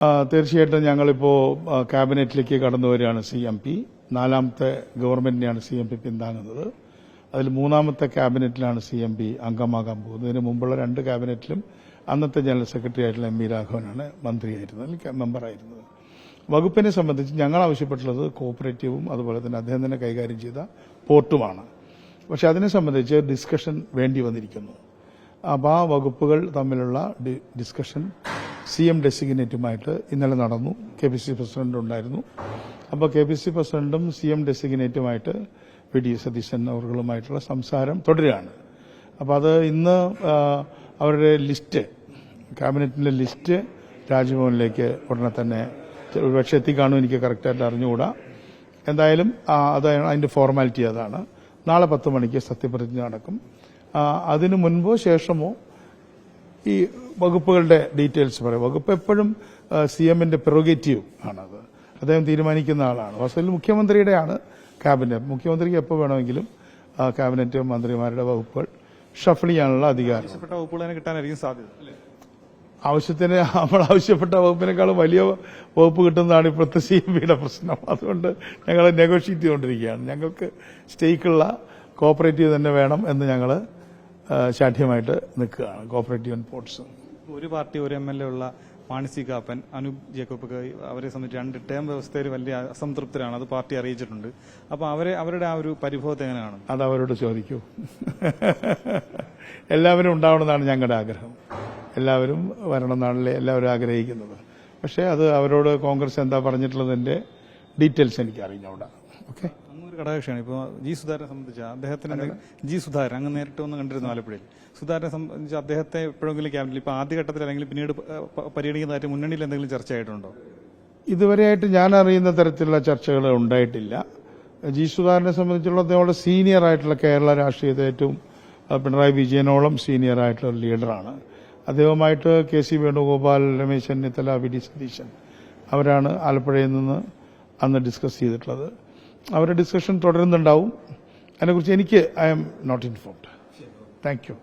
തീർച്ചയായിട്ടും ഞങ്ങളിപ്പോൾ ക്യാബിനറ്റിലേക്ക് കടന്നു വരികയാണ്. CMP 4ാമത്തെ ഗവൺമെന്റിനെയാണ് CMP പിന്താങ്ങുന്നത്. അതിൽ 3ാമത്തെ ക്യാബിനറ്റിലാണ് CMP അംഗമാകാൻ പോകുന്നത്. ഇതിന് മുമ്പുള്ള 2 ക്യാബിനറ്റിലും അന്നത്തെ ജനറൽ സെക്രട്ടറി ആയിട്ടുള്ള MP രാഘവനാണ് മന്ത്രിയായിരുന്നത്, മെമ്പറായിരുന്നത്. വകുപ്പിനെ സംബന്ധിച്ച് ഞങ്ങൾ ആവശ്യപ്പെട്ടുള്ളത് കോഓപ്പറേറ്റീവും അതുപോലെ തന്നെ അദ്ദേഹം തന്നെ കൈകാര്യം ചെയ്ത പോർട്ടുമാണ്. പക്ഷെ അതിനെ സംബന്ധിച്ച് ഡിസ്കഷൻ വേണ്ടി വന്നിരിക്കുന്നു. അപ്പോൾ ആ വകുപ്പുകൾ തമ്മിലുള്ള ഡിസ്കഷൻ CM ഡെസിഗ്നേറ്റുമായിട്ട് ഇന്നലെ നടന്നു. KPCC പ്രസിഡന്റ് ഉണ്ടായിരുന്നു. അപ്പോൾ KPCC പ്രസിഡന്റും CM ഡെസിഗ്നേറ്റുമായിട്ട് VD സതീശൻ അവர்களுമായിട്ടുള്ള സംസാരം തുടരുകയാണ്. അപ്പോൾ അത് ഇന്ന് അവരുടെ ലിസ്റ്റ്, ക്യാബിനറ്റിന്റെ ലിസ്റ്റ് രാജ്ഭവനിലേക്ക് ഉടനെ തന്നെ ഒരുപക്ഷെ എത്തിക്കാണും, എനിക്ക് കറക്റ്റായിട്ട് അറിഞ്ഞുകൂടാ. എന്തായാലും അതിന്റെ ഫോർമാലിറ്റി അതാണ്. നാളെ 10 മണിക്ക് സത്യപ്രതിജ്ഞ നടക്കും. അതിനു മുൻപോ ശേഷമോ ഈ വകുപ്പുകളുടെ ഡീറ്റെയിൽസ് പറയും. വകുപ്പ് എപ്പോഴും CMന്റെ പ്രൊറഗേറ്റീവ് ആണത്. അദ്ദേഹം തീരുമാനിക്കുന്ന ആളാണ്. വാസ്തവത്തിൽ മുഖ്യമന്ത്രിയുടെയാണ് ക്യാബിനറ്റ്. മുഖ്യമന്ത്രിക്ക് എപ്പോൾ വേണമെങ്കിലും ക്യാബിനറ്റ് മന്ത്രിമാരുടെ വകുപ്പുകൾ ഷഫിൾ ചെയ്യാനുള്ള അധികാരം. ആവശ്യത്തിന് നമ്മൾ ആവശ്യപ്പെട്ട വകുപ്പിനേക്കാളും വലിയ വകുപ്പ് കിട്ടുന്നതാണ് ഇപ്പോഴത്തെ CMPയുടെ പ്രശ്നം. അതുകൊണ്ട് ഞങ്ങൾ നെഗോഷിയേറ്റ് ചെയ്തുകൊണ്ടിരിക്കുകയാണ്. ഞങ്ങൾക്ക് സ്റ്റേക്കുള്ള കോഓപ്പറേറ്റീവ് തന്നെ വേണം എന്ന് ഞങ്ങൾ ശാഠ്യമായിട്ട് നിൽക്കുകയാണ്. Cooperative and ports. ഒരു പാർട്ടി ഒരു MLA ഉള്ള മാണി കാപ്പൻ, അനൂപ് ജേക്കബ് അവരെ സംബന്ധിച്ച് 2 ടേം വ്യവസ്ഥയിൽ വലിയ അസംതൃപ്തരാണ്. അത് പാർട്ടി അറിയിച്ചിട്ടുണ്ട്. അപ്പോൾ അവരുടെ ആ ഒരു പരിഭവത്തെ എങ്ങനെയാണ്? അത് അവരോട് ചോദിക്കൂ. എല്ലാവരും ഉണ്ടാവണമെന്നാണ് ഞങ്ങളുടെ ആഗ്രഹം. എല്ലാവരും വരണമെന്നാണല്ലേ എല്ലാവരും ആഗ്രഹിക്കുന്നത്. പക്ഷേ അത് അവരോട് കോൺഗ്രസ് എന്താ പറഞ്ഞിട്ടുള്ളതിന്റെ ഡീറ്റെയിൽസ് എനിക്ക് അറിഞ്ഞൂടാ. ഓക്കെ, ഒരു ഘടകകക്ഷിയാണ്. ഇപ്പോൾ G. സുധാകരനെ സംബന്ധിച്ച് അദ്ദേഹത്തിന് G. സുധാകരൻ അങ്ങ് നേരിട്ട് ഒന്ന് കണ്ടിരുന്നു ആലപ്പുഴയിൽ. സുധാകരനെ സംബന്ധിച്ച് അദ്ദേഹത്തെ എപ്പോഴെങ്കിലും ക്യാബിനറ്റിൽ ഇപ്പോൾ ആദ്യഘട്ടത്തിൽ അല്ലെങ്കിൽ പിന്നീട് പരിഗണിക്കുന്നതായിട്ട് മുന്നണിയിൽ എന്തെങ്കിലും ചർച്ചയായിട്ടുണ്ടോ? ഇതുവരെയായിട്ട് ഞാൻ അറിയുന്ന തരത്തിലുള്ള ചർച്ചകൾ ഉണ്ടായിട്ടില്ല. G. സുധാകരനെ സംബന്ധിച്ചുള്ള അദ്ദേഹം സീനിയർ ആയിട്ടുള്ള കേരള രാഷ്ട്രീയത്തെ ഏറ്റവും പിണറായി വിജയനോളം സീനിയർ ആയിട്ടുള്ള ലീഡറാണ്. അദ്ദേഹവുമായിട്ട് KC വേണുഗോപാൽ, രമേശ് ചെന്നിത്തല, VD സതീശൻ അവരാണ് ആലപ്പുഴയിൽ നിന്ന് അന്ന് ഡിസ്കസ് ചെയ്തിട്ടുള്ളത്. അവരുടെ ഡിസ്കഷൻ തുടരുന്നുണ്ടാവും. അതിനെക്കുറിച്ച് I am not informed. Thank U.